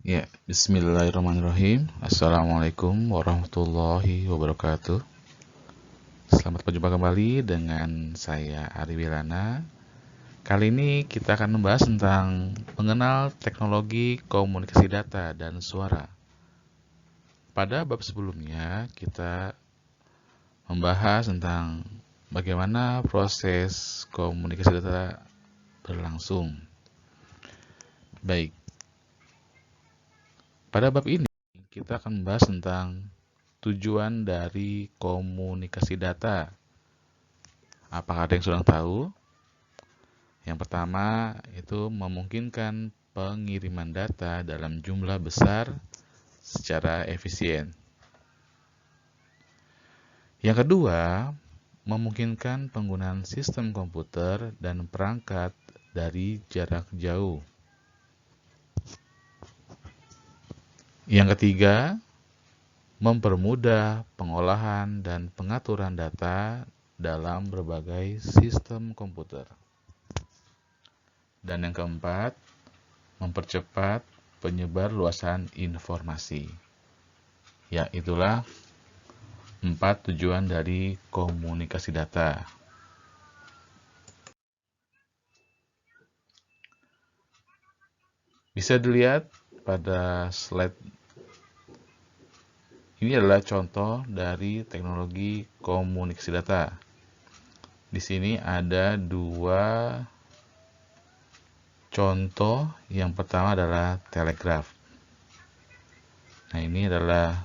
Ya, bismillahirrahmanirrahim. Assalamualaikum warahmatullahi wabarakatuh. Selamat berjumpa kembali dengan saya Ari Wilana. Kali ini kita akan membahas tentang mengenal teknologi komunikasi data dan suara. Pada bab sebelumnya, kita membahas tentang bagaimana proses komunikasi data berlangsung. Baik, pada bab ini kita akan membahas tentang tujuan dari komunikasi data. Apakah ada yang sudah tahu? Yang pertama itu memungkinkan pengiriman data dalam jumlah besar secara efisien. Yang kedua, memungkinkan penggunaan sistem komputer dan perangkat dari jarak jauh. Yang ketiga, mempermudah pengolahan dan pengaturan data dalam berbagai sistem komputer. Dan yang keempat, mempercepat penyebar luasan informasi. Ya, itulah 4 tujuan dari komunikasi data. Bisa dilihat pada slide. Ini adalah contoh dari teknologi komunikasi data. Di sini ada 2 contoh. Yang pertama adalah telegraf. Nah, ini adalah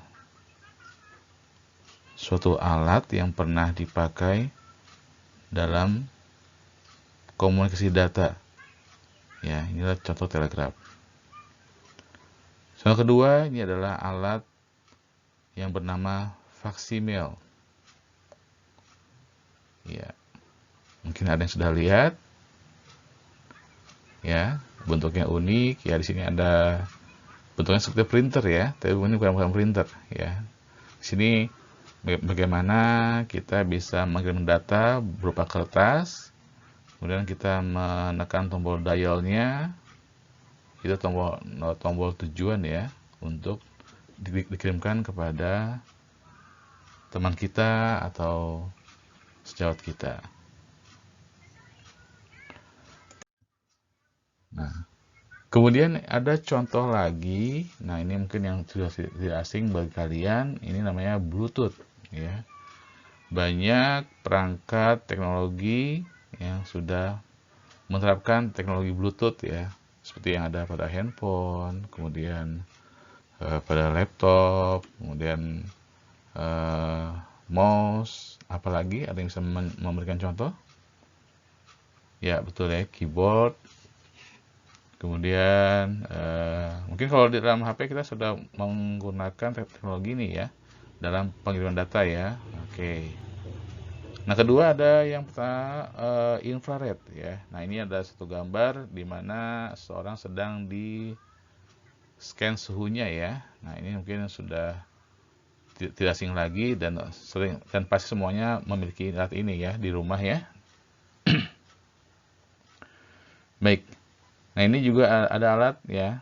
suatu alat yang pernah dipakai dalam komunikasi data. Ya, inilah contoh telegraf. Contoh kedua, ini adalah alat yang bernama faksimil. Ya, mungkin ada yang sudah lihat. Ya, bentuknya unik. Ya, di sini ada bentuknya seperti printer ya, tapi ini bukan printer ya. Di sini bagaimana kita bisa mengirim data berupa kertas, kemudian kita menekan tombol dialnya, itu tombol tujuan ya, untuk dikirimkan kepada teman kita atau sejawat kita. Nah, kemudian ada contoh lagi. Nah, ini mungkin yang sudah tidak asing bagi kalian. Ini namanya Bluetooth ya. Banyak perangkat teknologi yang sudah menerapkan teknologi Bluetooth ya, seperti yang ada pada handphone, kemudian pada laptop, kemudian mouse, apalagi ada yang bisa memberikan contoh? Ya, betul ya, keyboard. Kemudian mungkin kalau di dalam HP kita sudah menggunakan teknologi ini ya dalam pengiriman data ya. Oke. Nah, kedua ada yang pertama infrared ya. Nah, ini ada satu gambar di mana seorang sedang di scan suhunya ya. Nah, ini mungkin sudah tidak asing lagi dan sering dan pasti semuanya memiliki alat ini ya di rumah ya. Baik. Nah, ini juga ada alat ya.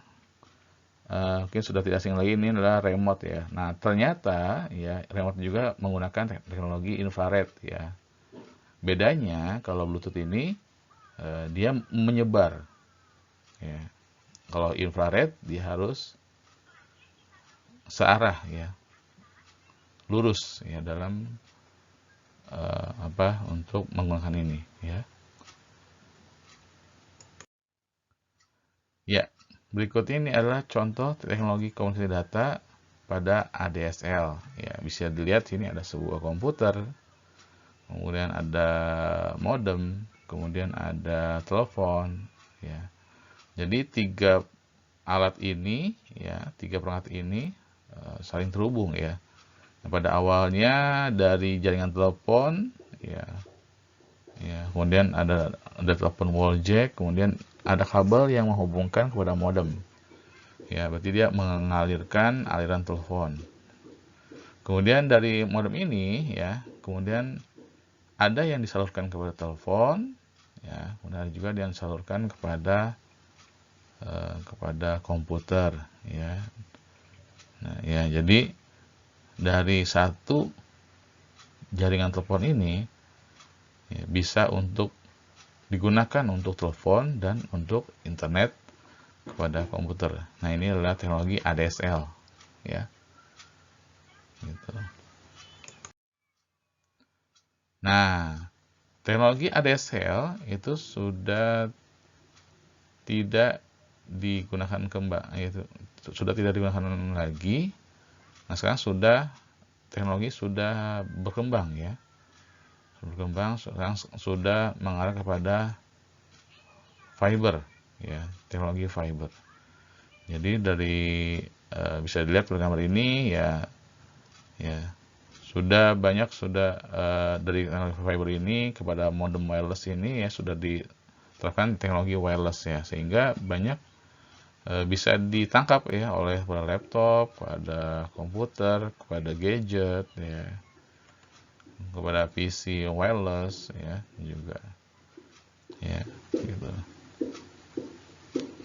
Mungkin sudah tidak asing lagi, ini adalah remote ya. Nah, ternyata ya remote juga menggunakan teknologi infrared ya. Bedanya kalau Bluetooth ini dia menyebar ya. Kalau infrared dia harus searah ya, lurus ya dalam untuk menggunakan ini ya. Ya, berikutnya ini adalah contoh teknologi komunikasi data pada ADSL. Ya, bisa dilihat sini ada sebuah komputer, kemudian ada modem, kemudian ada telepon. Ya, jadi 3 alat ini, ya, 3 perangkat ini saling terhubung ya. Nah, pada awalnya dari jaringan telepon, ya, kemudian ada telepon wall jack, kemudian ada kabel yang menghubungkan kepada modem. Ya, berarti dia mengalirkan aliran telepon. Kemudian dari modem ini, ya, kemudian ada yang disalurkan kepada telepon, ya, kemudian juga yang disalurkan kepada kepada komputer, ya. Nah, ya, jadi dari satu jaringan telepon ini ya, bisa untuk digunakan untuk telepon dan untuk internet kepada komputer. Nah, ini adalah teknologi ADSL, ya. Gitu. Nah, teknologi ADSL itu sudah tidak digunakan itu sudah tidak digunakan lagi. Nah, sekarang teknologi sudah berkembang, ya. Sekarang sudah mengarah kepada fiber, ya, teknologi fiber. Jadi bisa dilihat pada gambar ini, ya, sudah banyak dari teknologi fiber ini kepada modem wireless ini, ya, sudah diterapkan teknologi wireless, ya, sehingga banyak bisa ditangkap, ya, oleh pada laptop, pada komputer, kepada gadget, ya, kepada PC wireless, ya, juga, ya, gitu.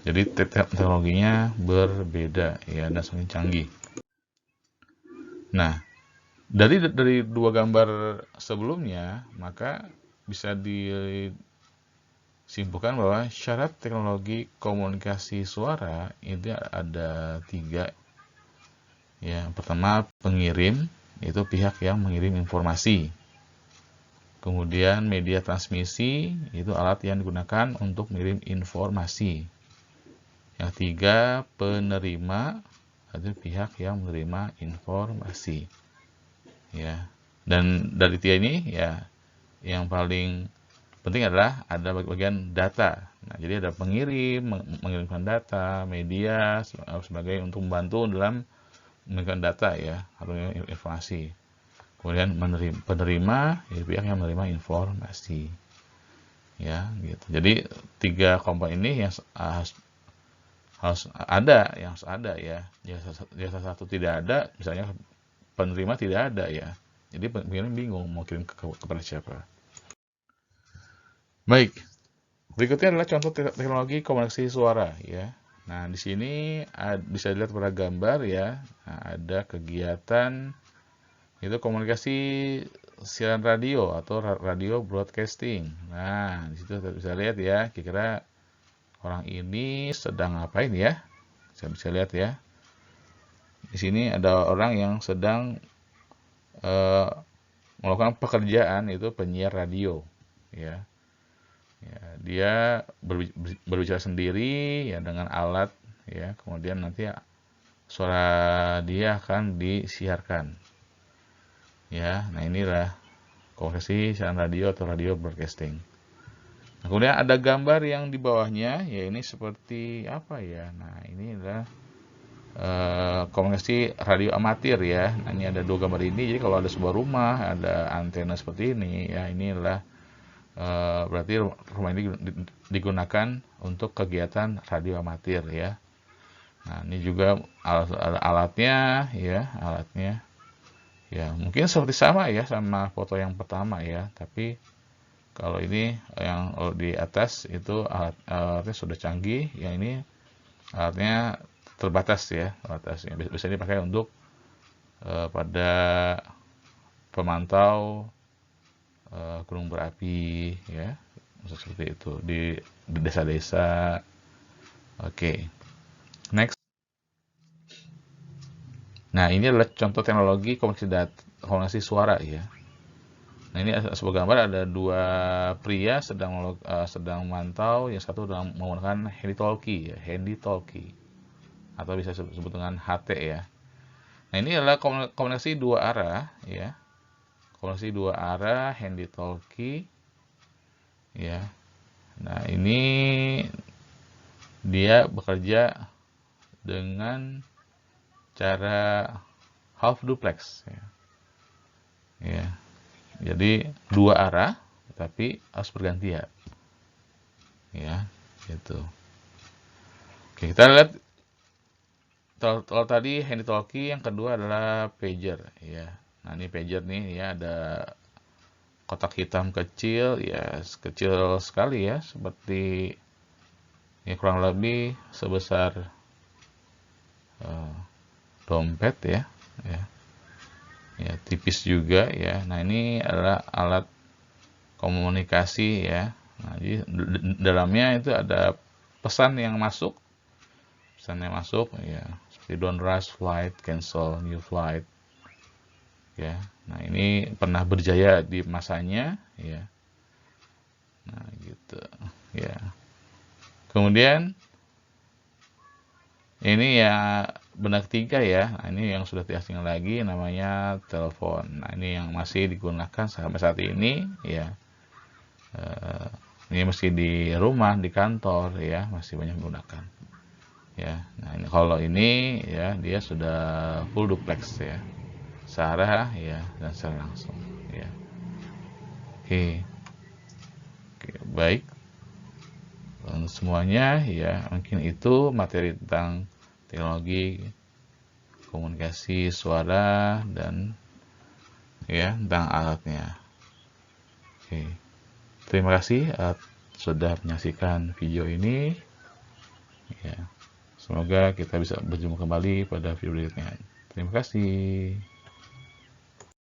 Jadi teknologinya berbeda, ya, dan semakin canggih. Nah, dari dua gambar sebelumnya, maka bisa disimpulkan bahwa syarat teknologi komunikasi suara itu ada 3. Ya, yang pertama pengirim, itu pihak yang mengirim informasi. Kemudian media transmisi, itu alat yang digunakan untuk mengirim informasi. Yang 3, penerima, itu pihak yang menerima informasi. Ya. Dan dari 3 ini, ya, yang paling penting adalah ada bagian data. Nah, jadi ada pengirim, mengirimkan data, media sebagai untuk membantu dalam mengirimkan data, ya, atau informasi. Kemudian penerima, ya, pihak yang menerima informasi. Ya, gitu. Jadi 3 komponen ini yang harus ada, ya. Jasa satu tidak ada, misalnya penerima tidak ada, ya. Jadi pengirim bingung mau kirim kepada siapa. Baik, berikutnya adalah contoh teknologi komunikasi suara, ya. Nah, di sini bisa dilihat pada gambar, ya. Nah, ada kegiatan itu komunikasi siaran radio atau radio broadcasting. Nah, di situ bisa lihat, ya, kira-kira orang ini sedang ngapain, ya? Saya bisa lihat, ya. Di sini ada orang yang sedang melakukan pekerjaan itu penyiar radio, ya. Ya, dia berbicara sendiri, ya, dengan alat, ya. Kemudian nanti suara dia akan disiarkan. Ya, nah inilah komunikasi siaran radio atau radio broadcasting. Nah, kemudian ada gambar yang di bawahnya, ya, ini seperti apa, ya? Nah, ini adalah komunikasi radio amatir, ya. Nah, ini ada 2 gambar ini. Jadi kalau ada sebuah rumah, ada antena seperti ini, ya, ini adalah berarti rumah ini digunakan untuk kegiatan radio amatir, ya. Nah, ini juga alatnya, ya, ya, mungkin seperti sama, ya, sama foto yang pertama, ya, tapi kalau ini yang di atas itu alatnya sudah canggih, yang ini alatnya terbatas, ya, bisa dipakai untuk pada pemantau gunung berapi, ya, seperti itu di desa-desa. Oke, next. Nah, ini adalah contoh teknologi komunikasi suara, ya. Nah, ini sebuah gambar ada 2 pria sedang memantau, yang satu menggunakan handy talkie, atau bisa disebut dengan HT, ya. Nah, ini adalah komunikasi 2 arah, ya. Komunikasi 2 arah handy talkie, ya. Nah, ini dia bekerja dengan cara half duplex, ya. Ya. Jadi 2 arah tapi harus bergantian. Ya, gitu. Oke, kita lihat kalau tadi handy talkie, yang kedua adalah pager, ya. Nah, ini pager nih, ya, ada kotak hitam kecil, ya, kecil sekali, ya, seperti ya kurang lebih sebesar dompet ya, ya tipis juga ya. Nah ini adalah alat komunikasi ya. Nah, jadi dalamnya itu ada pesan yang masuk ya, seperti don't rush flight, cancel new flight ya. Nah ini pernah berjaya di masanya ya. Nah gitu ya. Kemudian ini ya benda ketiga ya. Nah, ini yang sudah tidak asing lagi, namanya telepon. Nah ini yang masih digunakan sampai saat ini ya. Ini meski di rumah, di kantor ya, masih banyak menggunakan ya. Nah ini kalau ini ya, dia sudah full duplex ya, searah ya, dan secara langsung ya. Oke, baik. Dan semuanya ya, mungkin itu materi tentang teknologi komunikasi suara dan ya tentang alatnya. Oke, terima kasih sudah menyaksikan video ini ya. Semoga kita bisa berjumpa kembali pada video berikutnya. Terima kasih.